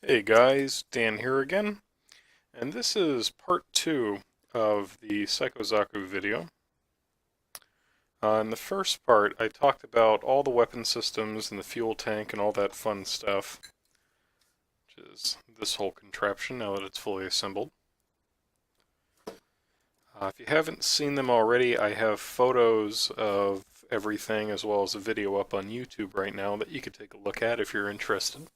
Hey guys, Dan here again, and this is part 2 of the Psycho Zaku video. In the first part, I talked about all the weapon systems and the fuel tank and all that fun stuff, which is this whole contraption now that it's fully assembled. If you haven't seen them already, I have photos of everything as well as a video up on YouTube right now that you could take a look at if you're interested.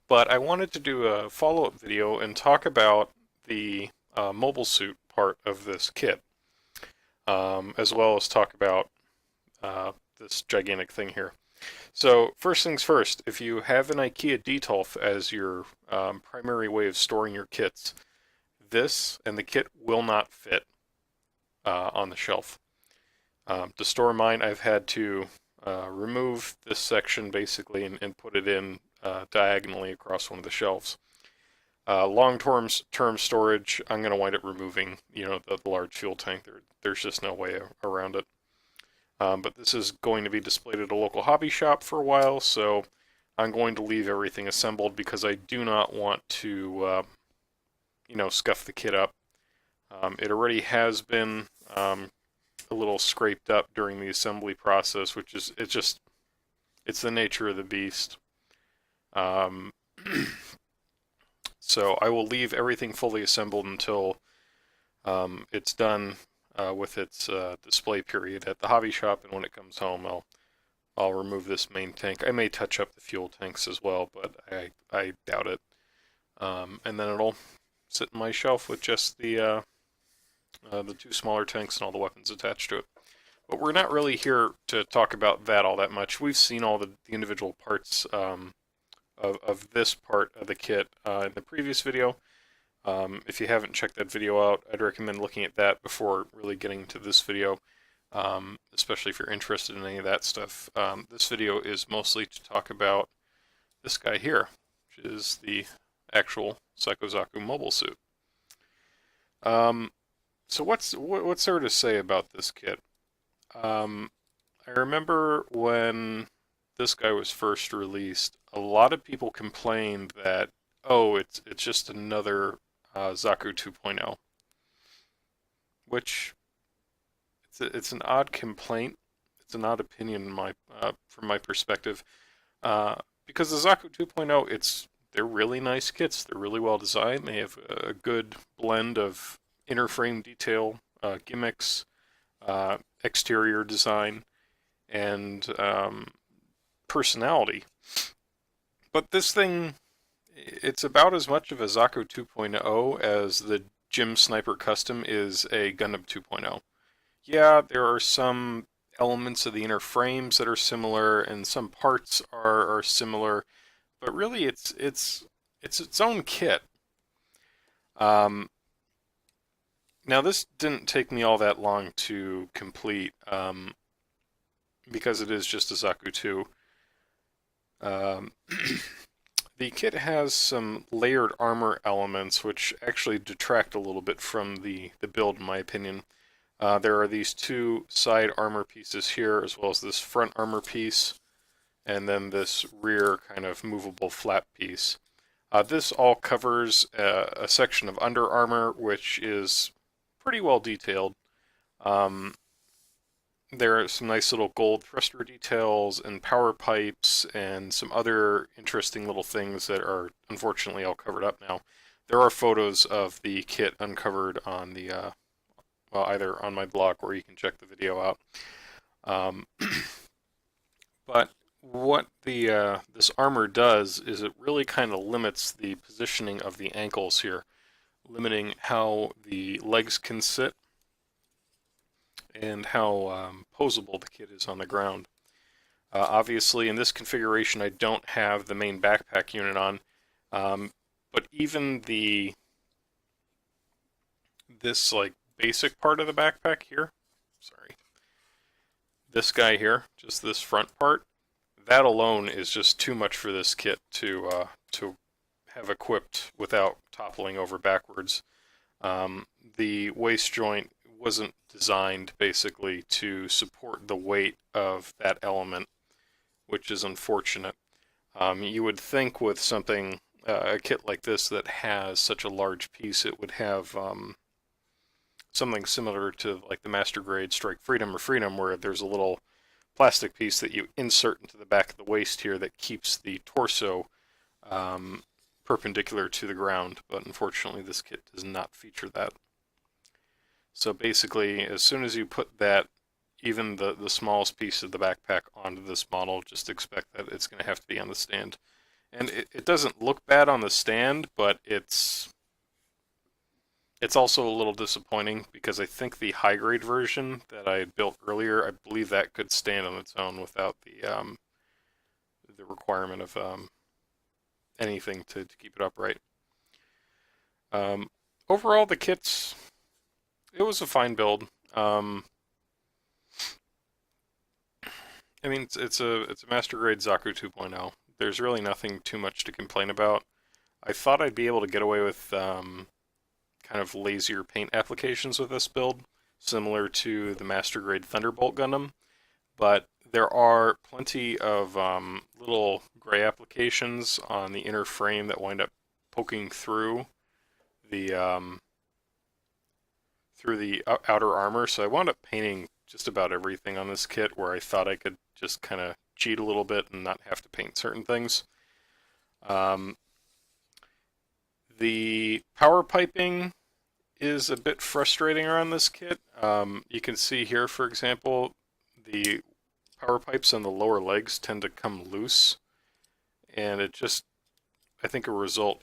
But I wanted to do a follow-up video and talk about the mobile suit part of this kit, as well as talk about this gigantic thing here. So first things first, if you have an IKEA Detolf as your primary way of storing your kits, this and the kit will not fit on the shelf. To store mine, I've had to remove this section basically and put it in diagonally across one of the shelves. Long-term storage, I'm going to wind up removing, the large fuel tank. There's just no way around it. But this is going to be displayed at a local hobby shop for a while, so I'm going to leave everything assembled because I do not want to, scuff the kit up. It already has been a little scraped up during the assembly process, which is, it's the nature of the beast. So I will leave everything fully assembled until it's done with its display period at the hobby shop, and when it comes home, I'll remove this main tank. I may touch up the fuel tanks as well, but I doubt it. And then it'll sit in my shelf with just the two smaller tanks and all the weapons attached to it. But we're not really here to talk about that all that much. We've seen all the individual parts of this part of the kit in the previous video. If you haven't checked that video out, I'd recommend looking at that before really getting to this video, especially if you're interested in any of that stuff. This video is mostly to talk about this guy here, which is the actual Psycho Zaku mobile suit. So what's there to say about this kit? I remember when this guy was first released, a lot of people complained that, oh, it's just another Zaku 2.0, which it's an odd complaint. It's an odd opinion from my perspective, because the Zaku 2.0, they're really nice kits. They're really well designed. They have a good blend of inner frame detail, gimmicks, exterior design, and personality. But this thing, it's about as much of a Zaku 2.0 as the Gym Sniper Custom is a Gundam 2.0. Yeah, there are some elements of the inner frames that are similar, and some parts are similar, but really it's its own kit. Now this didn't take me all that long to complete, because it is just a Zaku 2. The kit has some layered armor elements which actually detract a little bit from the build, in my opinion. There are these two side armor pieces here, as well as this front armor piece, and then this rear kind of movable flap piece. This all covers a section of under armor, which is pretty well detailed. There are some nice little gold thruster details and power pipes and some other interesting little things that are unfortunately all covered up now. There are photos of the kit uncovered on the, well, either on my blog or you can check the video out. But what this armor does is it really kind of limits the positioning of the ankles here, limiting how the legs can sit and how posable the kit is on the ground. Obviously, in this configuration, I don't have the main backpack unit on, but even this like basic part of the backpack here, this guy here, just this front part, that alone is just too much for this kit to have equipped without toppling over backwards. The waist joint wasn't designed basically to support the weight of that element, which is unfortunate. You would think with something a kit like this that has such a large piece, it would have something similar to like the Master Grade Strike Freedom or Freedom, where there's a little plastic piece that you insert into the back of the waist here that keeps the torso perpendicular to the ground, but unfortunately this kit does not feature that. So basically, as soon as you put that, even the smallest piece of the backpack onto this model, just expect that it's going to have to be on the stand. And it doesn't look bad on the stand, but it's also a little disappointing because I think the high grade version that I had built earlier, I believe that could stand on its own without the requirement of anything to keep it upright. Overall, the kit's, it was a fine build. I mean, it's a Master Grade Zaku 2.0. There's really nothing too much to complain about. I thought I'd be able to get away with kind of lazier paint applications with this build, similar to the Master Grade Thunderbolt Gundam, but there are plenty of little gray applications on the inner frame that wind up poking through the outer armor, so I wound up painting just about everything on this kit where I thought I could just kind of cheat a little bit and not have to paint certain things. The power piping is a bit frustrating around this kit. You can see here, for example, the power pipes on the lower legs tend to come loose, and it just, I think, a result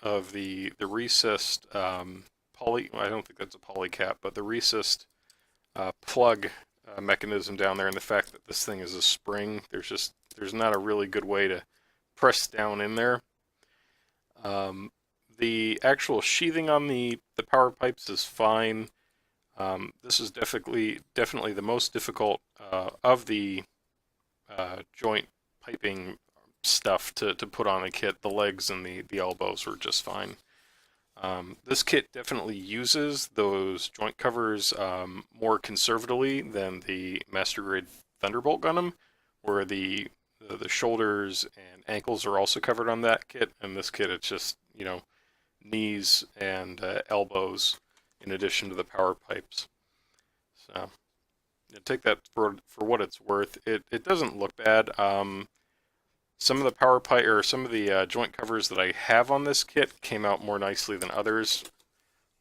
of the recessed poly, I don't think that's a poly cap, but the recessed plug mechanism down there, and the fact that this thing is a spring, there's not a really good way to press down in there. The actual sheathing on the power pipes is fine. This is definitely the most difficult of the joint piping stuff to put on the kit. The legs and the elbows were just fine. This kit definitely uses those joint covers more conservatively than the Master Grade Thunderbolt Gundam, where the shoulders and ankles are also covered on that kit. And this kit, it's just, you know, knees and elbows in addition to the power pipes. So take that for what it's worth. It doesn't look bad. Some of the power pipe or some of the joint covers that I have on this kit came out more nicely than others.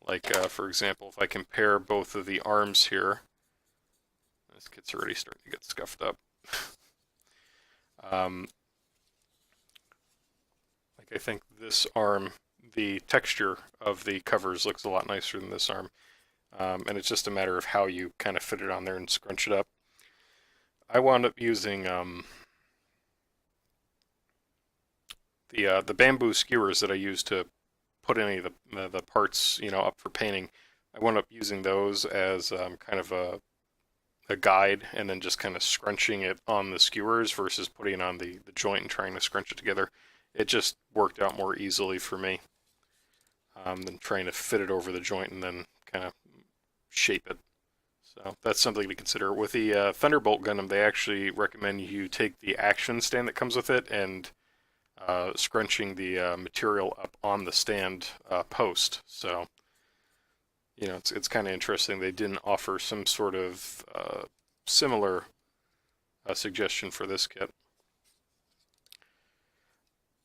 Like for example, if I compare both of the arms here, this kit's already starting to get scuffed up. Like I think this arm, the texture of the covers looks a lot nicer than this arm. And it's just a matter of how you kind of fit it on there and scrunch it up. I wound up using the bamboo skewers that I used to put any of the parts, you know, up for painting. I wound up using those as kind of a guide, and then just kind of scrunching it on the skewers versus putting it on the joint and trying to scrunch it together. It just worked out more easily for me than trying to fit it over the joint and then kind of shape it. So that's something to consider. With the Thunderbolt Gundam, they actually recommend you take the action stand that comes with it and scrunching the material up on the stand post. So, you know, it's kind of interesting. They didn't offer some sort of similar suggestion for this kit.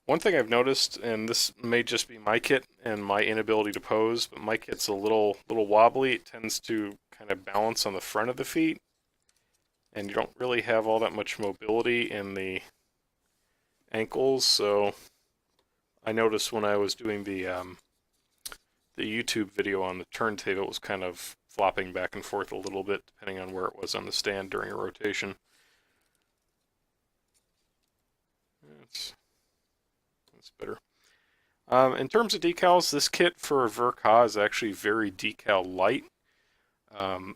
One thing I've noticed, and this may just be my kit and my inability to pose, but my kit's a little wobbly. It tends to kind of balance on the front of the feet, and you don't really have all that much mobility in the ankles. So I noticed when I was doing the YouTube video on the turntable, it was kind of flopping back and forth a little bit depending on where it was on the stand during a rotation. That's better. In terms of decals, this kit for Verka is actually very decal light. Of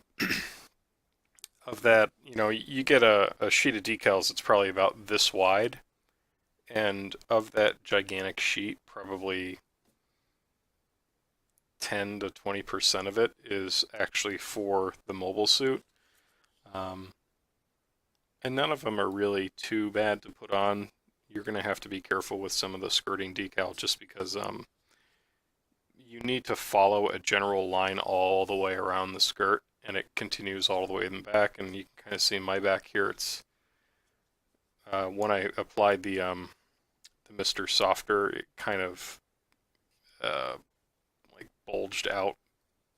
that, you know, you get a sheet of decals that's probably about this wide, and of that gigantic sheet, probably 10 to 20% of it is actually for the mobile suit. And none of them are really too bad to put on. you're going to have to be careful with some of the skirting decal just because you need to follow a general line all the way around the skirt, and it continues all the way in the back. And you can kind of see my back here. It's when I applied the Mr. Softer, it kind of uh, like bulged out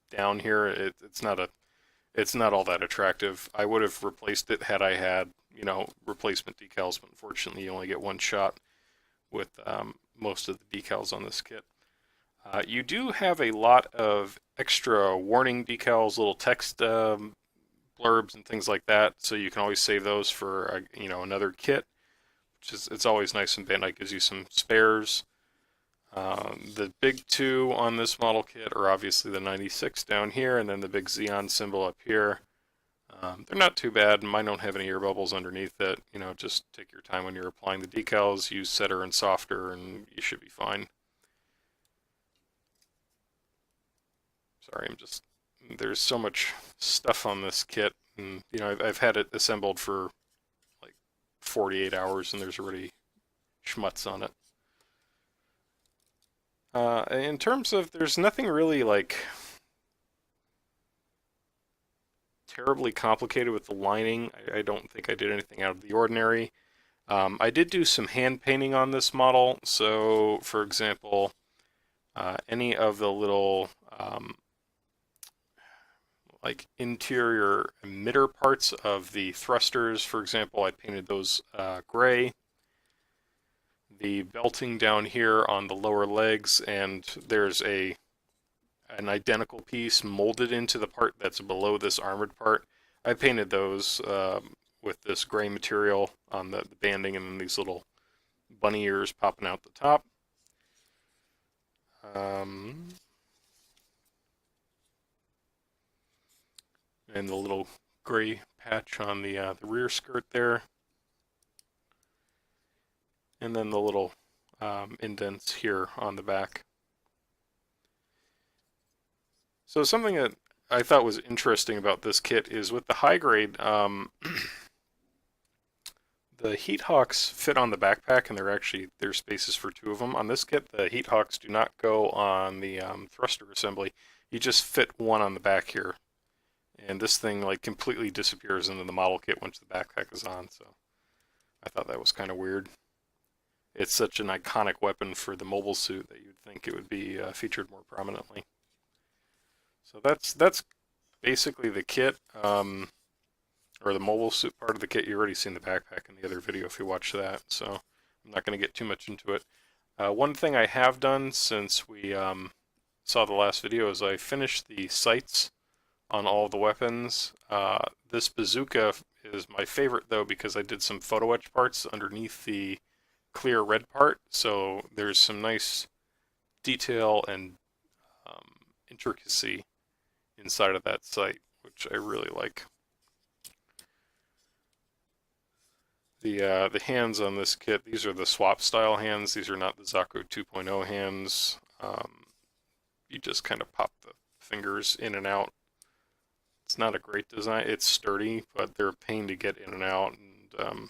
down here. It's not all that attractive. I would have replaced it had I had, you know, replacement decals, but unfortunately you only get one shot with most of the decals on this kit. You do have a lot of extra warning decals, little text blurbs and things like that, so you can always save those for you know, another kit, which is, it's always nice, and Bandai gives you some spares. The big two on this model kit are obviously the 96 down here, and then the big Xeon symbol up here. They're not too bad. Mine don't have any air bubbles underneath it. You know, just take your time when you're applying the decals, use setter and softer, and you should be fine. Sorry, there's so much stuff on this kit, and you know, I've had it assembled for like 48 hours, and there's already schmutz on it. In terms of, there's nothing really like terribly complicated with the lining. I don't think I did anything out of the ordinary. I did do some hand painting on this model. So, for example, any of the little like interior emitter parts of the thrusters, for example, I painted those gray. The belting down here on the lower legs, and there's an identical piece molded into the part that's below this armored part. I painted those with this gray material on the banding, and then these little bunny ears popping out the top. And the little gray patch on the rear skirt there. And then the little indents here on the back. So something that I thought was interesting about this kit is with the high grade, the heat hawks fit on the backpack, and there's spaces for two of them. On this kit, the heat hawks do not go on the thruster assembly. You just fit one on the back here, and this thing like completely disappears into the model kit once the backpack is on. So I thought that was kind of weird. It's such an iconic weapon for the mobile suit that you'd think it would be featured more prominently. So that's basically the kit, or the mobile suit part of the kit. You've already seen the backpack in the other video if you watch that, so I'm not going to get too much into it. One thing I have done since we saw the last video is I finished the sights on all the weapons. This bazooka is my favorite though because I did some photo etch parts underneath the clear red part, so there's some nice detail and intricacy inside of that sight, which I really like. The hands on this kit, these are the swap style hands. These are not the Zaku 2.0 hands. You just kind of pop the fingers in and out. It's not a great design. It's sturdy, but they're a pain to get in and out. And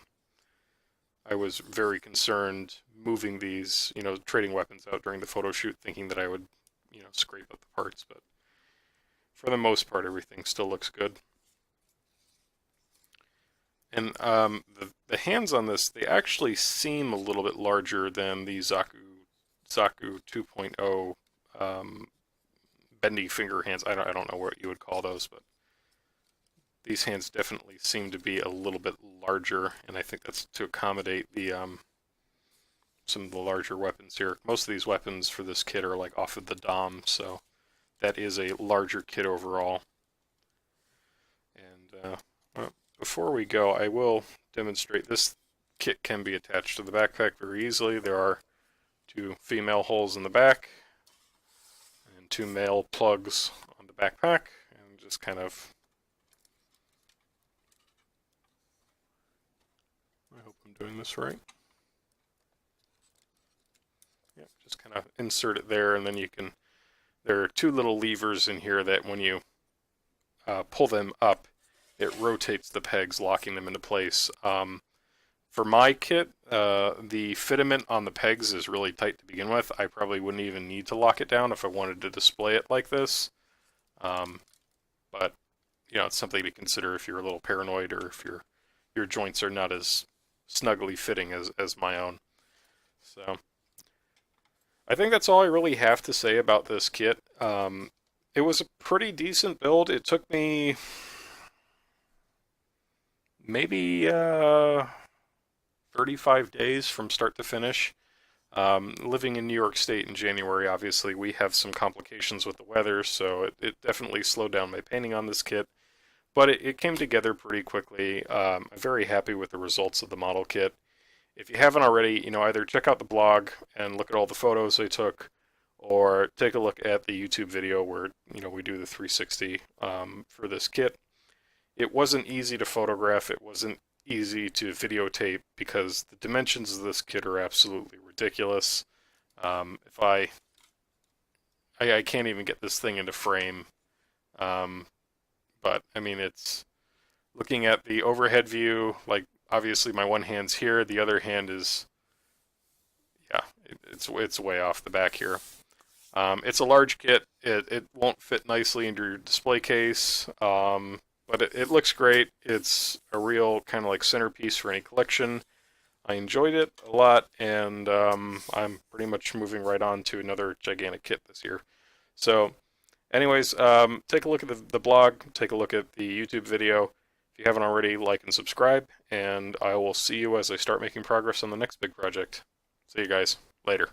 I was very concerned moving these, you know, trading weapons out during the photo shoot, thinking that I would, you know, scrape up the parts. But for the most part, everything still looks good. And the hands on this, they actually seem a little bit larger than the Zaku 2.0 bendy finger hands. I don't know what you would call those, but these hands definitely seem to be a little bit larger, and I think that's to accommodate the some of the larger weapons here. Most of these weapons for this kit are like off of the DOM, so that is a larger kit overall. And before we go, I will demonstrate this kit can be attached to the backpack very easily. There are two female holes in the back and two male plugs on the backpack, and just kind of, I hope I'm doing this right. Yep, just kind of insert it there, and then you can, there are two little levers in here that when you pull them up, it rotates the pegs, locking them into place. For my kit, the fitment on the pegs is really tight to begin with. I probably wouldn't even need to lock it down if I wanted to display it like this. Um, but it's something to consider if you're a little paranoid or if your joints are not as snugly fitting as my own. So I think that's all I really have to say about this kit. It was a pretty decent build. It took me maybe 35 days from start to finish. Living in New York State in January, obviously, we have some complications with the weather, so it definitely slowed down my painting on this kit. But it came together pretty quickly. I'm very happy with the results of the model kit. If you haven't already, either check out the blog and look at all the photos I took, or take a look at the YouTube video where, we do the 360 for this kit. It wasn't easy to photograph. It wasn't easy to videotape because the dimensions of this kit are absolutely ridiculous. If I can't even get this thing into frame. But I mean, it's looking at the overhead view, like obviously my one hand's here, the other hand is, yeah, it's way off the back here. It's a large kit. It won't fit nicely into your display case, but it looks great. It's a real kind of like centerpiece for any collection. I enjoyed it a lot, and I'm pretty much moving right on to another gigantic kit this year. So anyways, take a look at the blog, take a look at the YouTube video. If you haven't already, like and subscribe, and I will see you as I start making progress on the next big project. See you guys later.